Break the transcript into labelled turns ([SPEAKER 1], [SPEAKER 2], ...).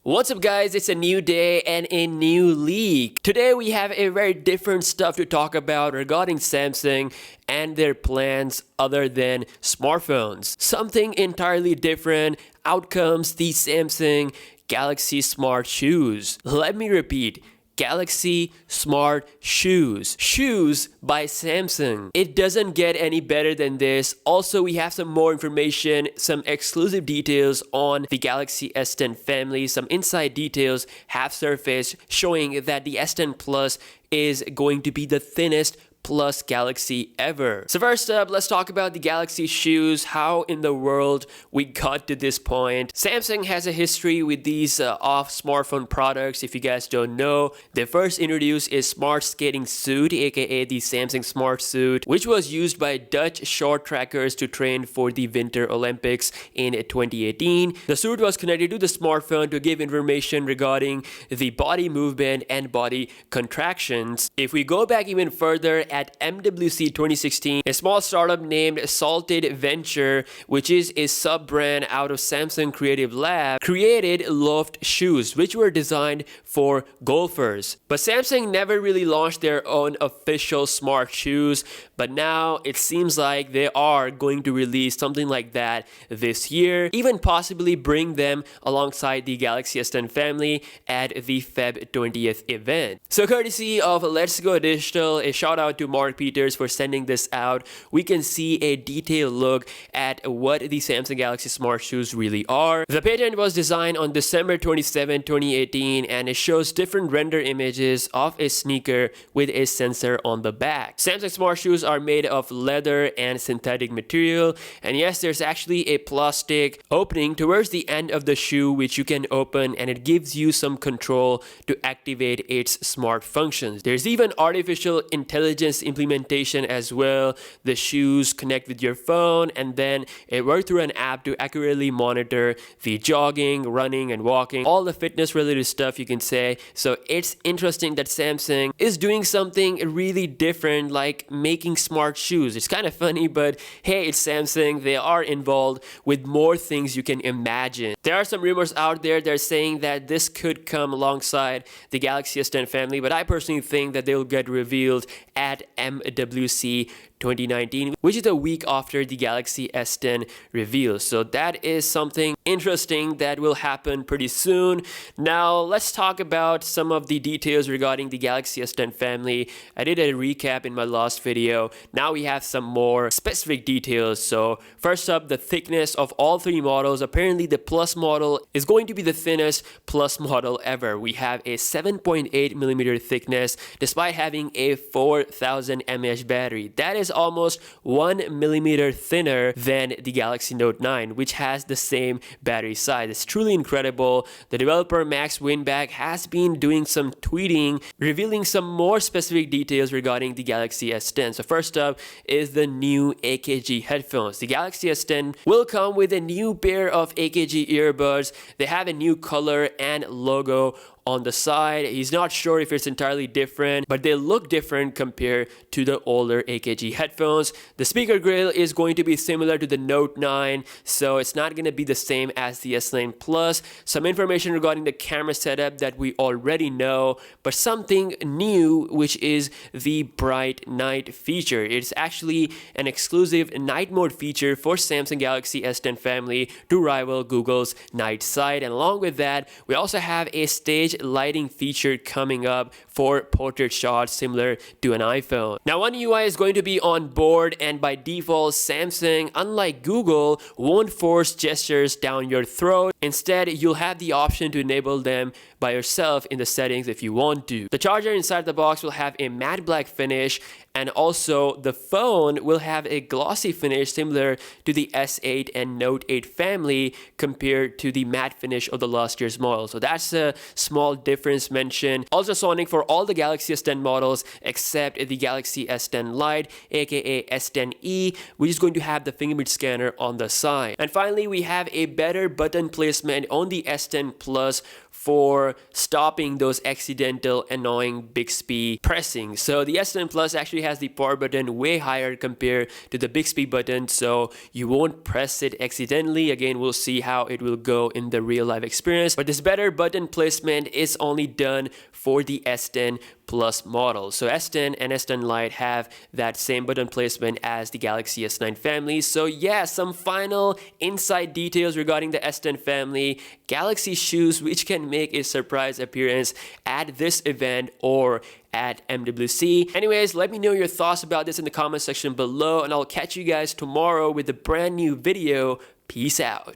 [SPEAKER 1] What's up guys, it's a new day and a new leak. Today we have a very different stuff to talk about regarding Samsung and their plans other than smartphones. Something entirely different. Out comes the Samsung Galaxy Smart Shoes. Let me repeat. Galaxy Smart Shoes. Shoes by Samsung. It doesn't get any better than this. Also, we have some more information, some exclusive details on the Galaxy S10 family. Some inside details have surfaced showing that the S10 Plus is going to be the thinnest Plus Galaxy ever. So first up, let's talk about the Galaxy shoes, how in the world we got to this point. Samsung has a history with these off-smartphone products. If you guys don't know, they first introduced a smart skating suit, aka the Samsung Smart Suit, which was used by Dutch short trackers to train for the Winter Olympics in 2018. The suit was connected to the smartphone to give information regarding the body movement and body contractions. If we go back even further, at MWC 2016, a small startup named Salted Venture, which is a sub-brand out of Samsung Creative Lab, created Loft shoes, which were designed for golfers. But Samsung never really launched their own official smart shoes, but now it seems like they are going to release something like that this year, even possibly bring them alongside the Galaxy S10 family at the Feb 20th event. So courtesy of Let's Go Digital, a shout out to Mark Peters for sending this out, we can see a detailed look at what the Samsung Galaxy Smart Shoes really are. The patent was designed on December 27, 2018, and it shows different render images of a sneaker with a sensor on the back. Samsung Smart Shoes are made of leather and synthetic material, and yes, there's actually a plastic opening towards the end of the shoe which you can open, and it gives you some control to activate its smart functions. There's even artificial intelligence implementation as well. The shoes connect with your phone, and then it works through an app to accurately monitor the jogging, running, and walking, all the fitness related stuff you can say. So it's interesting that Samsung is doing something really different, like making smart shoes. It's kind of funny, but hey, it's Samsung. They are involved with more things you can imagine. There are some rumors out there that are saying that this could come alongside the Galaxy S10 family, but I personally think that they'll get revealed at MWC 2019, which is a week after the Galaxy S10 reveal. So that is something interesting that will happen pretty soon. Now let's talk about some of the details regarding the Galaxy S10 family. I did a recap in my last video. Now we have some more specific details. So first up, the thickness of all three models. Apparently the Plus model is going to be the thinnest Plus model ever. We have a 7.8mm thickness despite having a 4000 mAh battery. That is almost 1mm thinner than the Galaxy Note 9, which has the same battery size. It's truly incredible. The developer Max Winback has been doing some tweeting, revealing some more specific details regarding the Galaxy S10. So first up is the new AKG headphones. The Galaxy S10 will come with a new pair of AKG earbuds. They have a new color and logo on the side. He's not sure if it's entirely different, but they look different compared to the older AKG headphones. The speaker grill is going to be similar to the Note 9, so it's not going to be the same as the S9 Plus. Some information regarding the camera setup that we already know, but something new, which is the bright night feature. It's actually an exclusive night mode feature for Samsung Galaxy S10 family to rival Google's Night Sight. And along with that, we also have a stage lighting feature coming up for portrait shots similar to an iPhone. Now, One UI is going to be on board, and by default, Samsung, unlike Google, won't force gestures down your throat. Instead, you'll have the option to enable them by yourself in the settings if you want to. The charger inside the box will have a matte black finish, and also the phone will have a glossy finish similar to the S8 and Note 8 family compared to the matte finish of the last year's model. So that's a small small difference mentioned. Ultrasonic for all the Galaxy S10 models except the Galaxy S10 Lite, aka S10e, which is going to have the fingerprint scanner on the side. And finally, we have a better button placement on the S10 Plus for stopping those accidental annoying Bixby pressing. So the S10 Plus actually has the power button way higher compared to the Bixby button, so you won't press it accidentally. Again, we'll see how it will go in the real life experience, but this better button placement is only done for the S10 Plus model. So S10 and S10 Lite have that same button placement as the Galaxy S9 family. So yeah, some final inside details regarding the S10 family. Galaxy shoes which can make a surprise appearance at this event or at MWC. Anyways, let me know your thoughts about this in the comment section below, and I'll catch you guys tomorrow with a brand new video. Peace out.